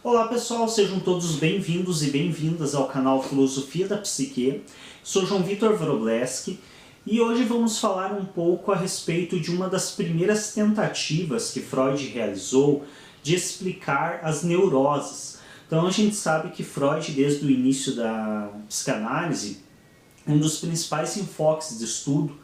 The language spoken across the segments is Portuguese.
Olá pessoal, sejam todos bem-vindos e bem-vindas ao canal Filosofia da Psique. Sou João Vitor Wróblewski e hoje vamos falar um pouco a respeito de uma das primeiras tentativas que Freud realizou de explicar as neuroses. Então a gente sabe que Freud, desde o início da psicanálise, um dos principais enfoques de estudo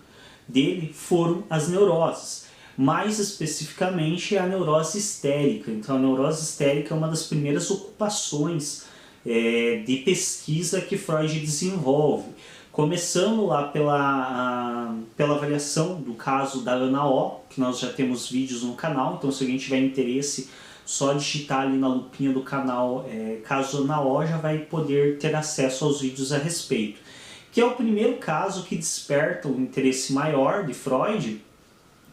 dele foram as neuroses. Mais especificamente a neurose histérica. Então a neurose histérica é uma das primeiras ocupações de pesquisa que Freud desenvolve. Começando lá pela avaliação do caso da Ana O, que nós já temos vídeos no canal, então se alguém tiver interesse, só digitar ali na lupinha do canal caso Ana O, já vai poder ter acesso aos vídeos a respeito. Que é o primeiro caso que desperta o interesse maior de Freud,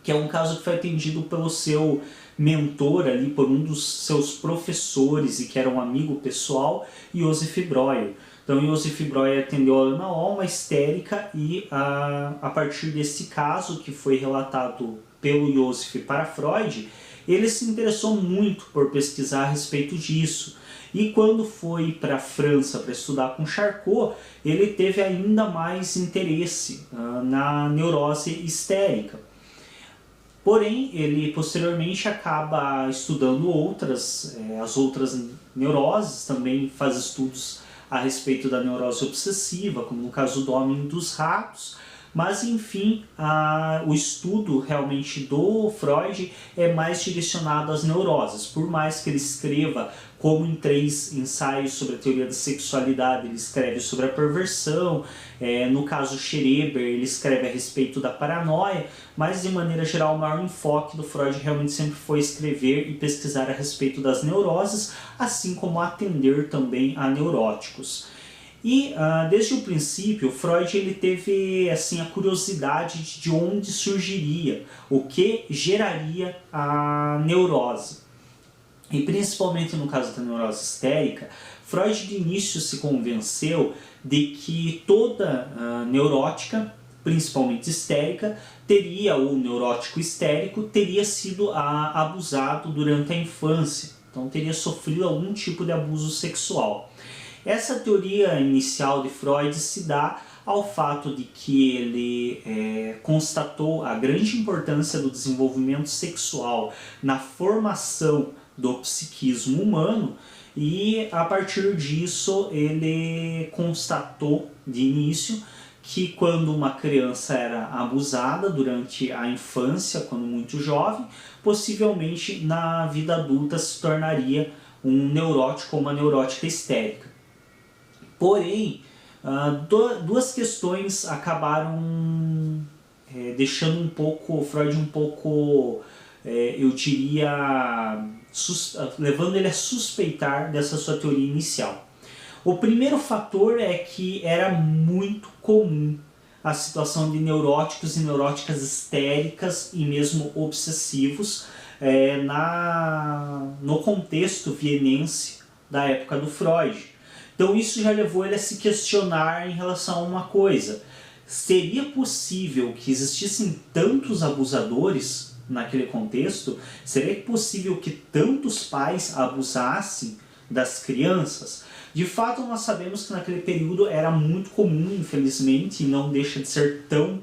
que é um caso que foi atendido pelo seu mentor ali, por um dos seus professores e que era um amigo pessoal, Joseph Breuer. Então Joseph Breuer atendeu a Ana O, uma histérica, e a partir desse caso que foi relatado pelo Joseph para Freud, ele se interessou muito por pesquisar a respeito disso. E quando foi para a França para estudar com Charcot, ele teve ainda mais interesse na neurose histérica. Porém, ele posteriormente acaba estudando as outras neuroses, também faz estudos a respeito da neurose obsessiva, como no caso do homem e dos ratos, mas enfim, o estudo realmente do Freud é mais direcionado às neuroses. Por mais que ele escreva, como em 3 ensaios sobre a teoria da sexualidade, ele escreve sobre a perversão, no caso Schreber ele escreve a respeito da paranoia, mas de maneira geral o maior enfoque do Freud realmente sempre foi escrever e pesquisar a respeito das neuroses, assim como atender também a neuróticos. E desde o princípio, Freud ele teve assim, a curiosidade de onde surgiria, o que geraria a neurose. E principalmente no caso da neurose histérica, Freud de início se convenceu de que toda neurótica, principalmente histérica, ou neurótico histérico, teria sido abusado durante a infância. Então teria sofrido algum tipo de abuso sexual. Essa teoria inicial de Freud se dá ao fato de que ele constatou a grande importância do desenvolvimento sexual na formação do psiquismo humano, e a partir disso ele constatou de início que quando uma criança era abusada durante a infância, quando muito jovem, possivelmente na vida adulta se tornaria um neurótico ou uma neurótica histérica. Porém, duas questões acabaram deixando Freud um pouco, eu diria, levando ele a suspeitar dessa sua teoria inicial. O primeiro fator é que era muito comum a situação de neuróticos e neuróticas histéricas e mesmo obsessivos no contexto vienense da época do Freud. Então isso já levou ele a se questionar em relação a uma coisa. Seria possível que existissem tantos abusadores naquele contexto? Seria possível que tantos pais abusassem das crianças? De fato, nós sabemos que naquele período era muito comum, infelizmente, e não deixa de ser tão,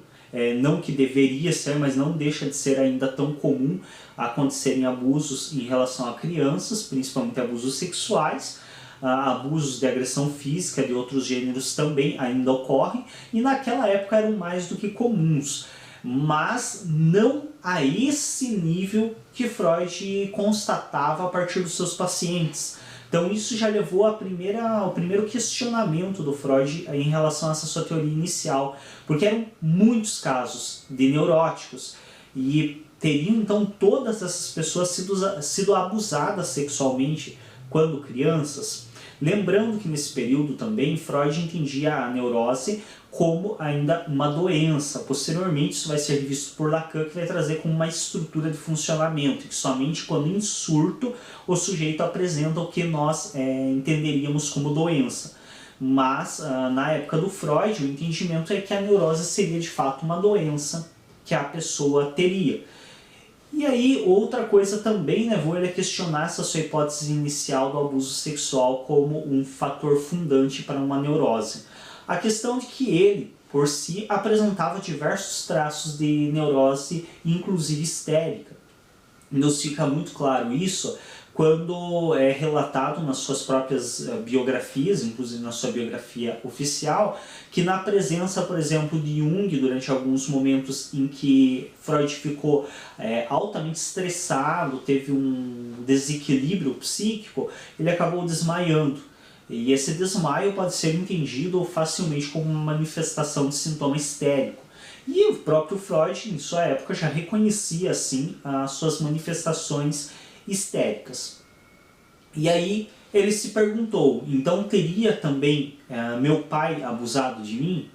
não que deveria ser, mas não deixa de ser ainda tão comum acontecerem abusos em relação a crianças, principalmente abusos sexuais. Abusos de agressão física de outros gêneros também ainda ocorrem, e naquela época eram mais do que comuns, mas não a esse nível que Freud constatava a partir dos seus pacientes. Então isso já levou ao primeiro questionamento do Freud em relação a essa sua teoria inicial, porque eram muitos casos de neuróticos, e teriam então todas essas pessoas sido abusadas sexualmente quando crianças. Lembrando que nesse período também Freud entendia a neurose como ainda uma doença. Posteriormente isso vai ser revisto por Lacan, que vai trazer como uma estrutura de funcionamento, que somente quando em surto o sujeito apresenta o que nós entenderíamos como doença. Mas na época do Freud o entendimento é que a neurose seria de fato uma doença que a pessoa teria. E aí, outra coisa também levou ele a questionar essa sua hipótese inicial do abuso sexual como um fator fundante para uma neurose. A questão de que ele, por si, apresentava diversos traços de neurose, inclusive histérica. Nos fica muito claro isso quando é relatado nas suas próprias biografias, inclusive na sua biografia oficial, que na presença, por exemplo, de Jung, durante alguns momentos em que Freud ficou altamente estressado, teve um desequilíbrio psíquico, ele acabou desmaiando. E esse desmaio pode ser entendido facilmente como uma manifestação de sintoma histérico. E o próprio Freud, em sua época, já reconhecia, assim, as suas manifestações histéricas. E aí ele se perguntou, então teria também meu pai abusado de mim?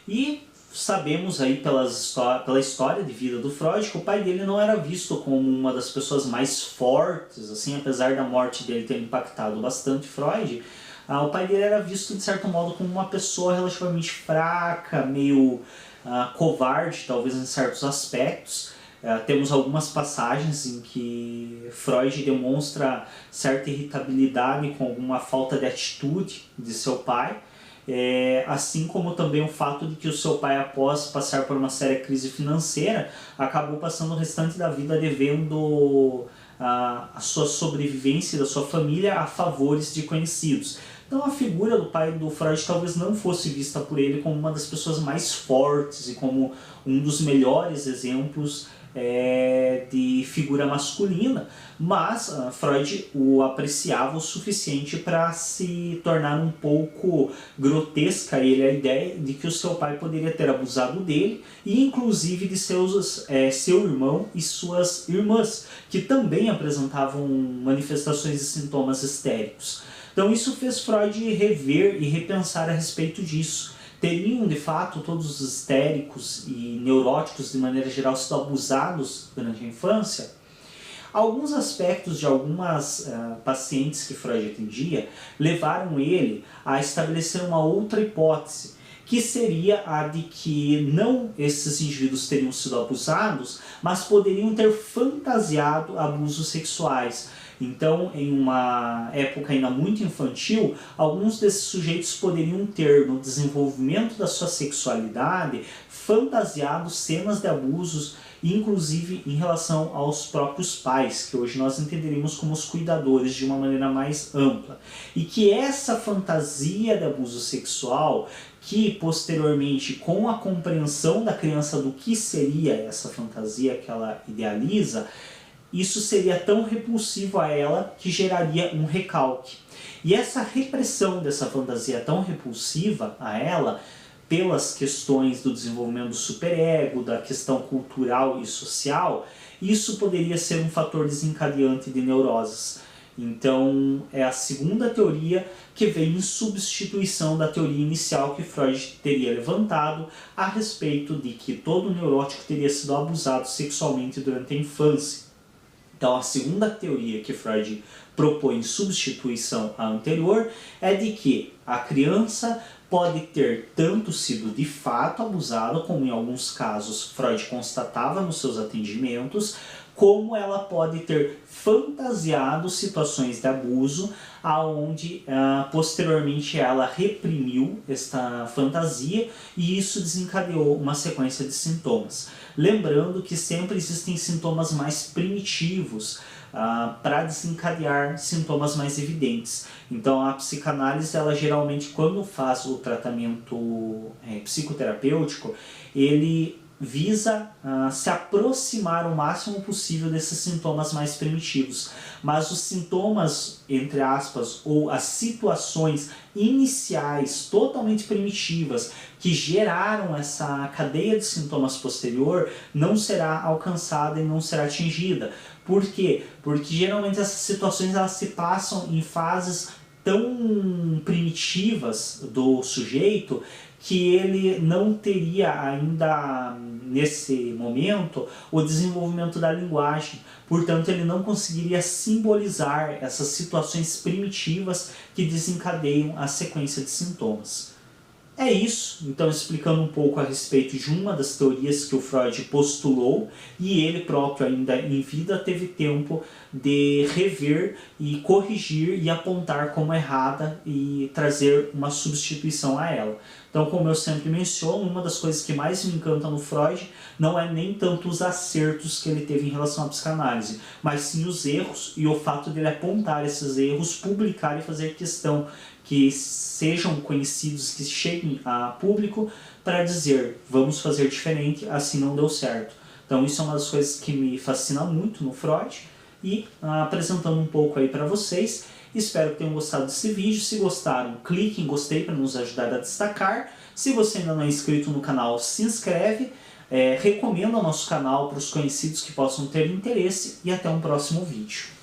E sabemos aí pela história de vida do Freud que o pai dele não era visto como uma das pessoas mais fortes, assim, apesar da morte dele ter impactado bastante Freud. O pai dele era visto de certo modo como uma pessoa relativamente fraca, meio covarde, talvez em certos aspectos. Temos algumas passagens em que Freud demonstra certa irritabilidade com alguma falta de atitude de seu pai, assim como também o fato de que o seu pai, após passar por uma séria crise financeira, acabou passando o restante da vida devendo a sua sobrevivência da sua família a favores de conhecidos. Então a figura do pai do Freud talvez não fosse vista por ele como uma das pessoas mais fortes e como um dos melhores exemplos de figura masculina, mas Freud o apreciava o suficiente para se tornar um pouco grotesca ele a ideia de que o seu pai poderia ter abusado dele e inclusive de seu irmão e suas irmãs, que também apresentavam manifestações e sintomas histéricos. Então isso fez Freud rever e repensar a respeito disso. Teriam, de fato, todos os histéricos e neuróticos, de maneira geral, sido abusados durante a infância? Alguns aspectos de algumas pacientes que Freud atendia levaram ele a estabelecer uma outra hipótese, que seria a de que não esses indivíduos teriam sido abusados, mas poderiam ter fantasiado abusos sexuais. Então, em uma época ainda muito infantil, alguns desses sujeitos poderiam ter, no desenvolvimento da sua sexualidade, fantasiado cenas de abusos, inclusive em relação aos próprios pais, que hoje nós entenderíamos como os cuidadores de uma maneira mais ampla. E que essa fantasia de abuso sexual, que posteriormente, com a compreensão da criança do que seria essa fantasia que ela idealiza, isso seria tão repulsivo a ela que geraria um recalque. E essa repressão dessa fantasia tão repulsiva a ela, pelas questões do desenvolvimento do superego, da questão cultural e social, isso poderia ser um fator desencadeante de neuroses. Então, é a segunda teoria que vem em substituição da teoria inicial que Freud teria levantado a respeito de que todo neurótico teria sido abusado sexualmente durante a infância. Então, a segunda teoria que Freud propõe em substituição à anterior é de que a criança pode ter tanto sido de fato abusada, como em alguns casos Freud constatava nos seus atendimentos, como ela pode ter fantasiado situações de abuso, aonde posteriormente ela reprimiu esta fantasia e isso desencadeou uma sequência de sintomas. Lembrando que sempre existem sintomas mais primitivos para desencadear sintomas mais evidentes. Então a psicanálise, ela geralmente, quando faz o tratamento psicoterapêutico, ele visa se aproximar o máximo possível desses sintomas mais primitivos. Mas os sintomas, entre aspas, ou as situações iniciais totalmente primitivas que geraram essa cadeia de sintomas posterior não será alcançada e não será atingida. Por quê? Porque geralmente essas situações elas se passam em fases tão primitivas do sujeito que ele não teria ainda nesse momento o desenvolvimento da linguagem. Portanto, ele não conseguiria simbolizar essas situações primitivas que desencadeiam a sequência de sintomas. É isso, então explicando um pouco a respeito de uma das teorias que o Freud postulou, e ele próprio ainda em vida teve tempo de rever e corrigir e apontar como errada e trazer uma substituição a ela. Então, como eu sempre menciono, uma das coisas que mais me encanta no Freud não é nem tanto os acertos que ele teve em relação à psicanálise, mas sim os erros e o fato dele apontar esses erros, publicar e fazer questão que sejam conhecidos, que cheguem a público para dizer, vamos fazer diferente, assim não deu certo. Então isso é uma das coisas que me fascina muito no Freud, e apresentando um pouco aí para vocês, espero que tenham gostado desse vídeo. Se gostaram, clique em gostei para nos ajudar a destacar. Se você ainda não é inscrito no canal, se inscreve, recomenda o nosso canal para os conhecidos que possam ter interesse, e até um próximo vídeo.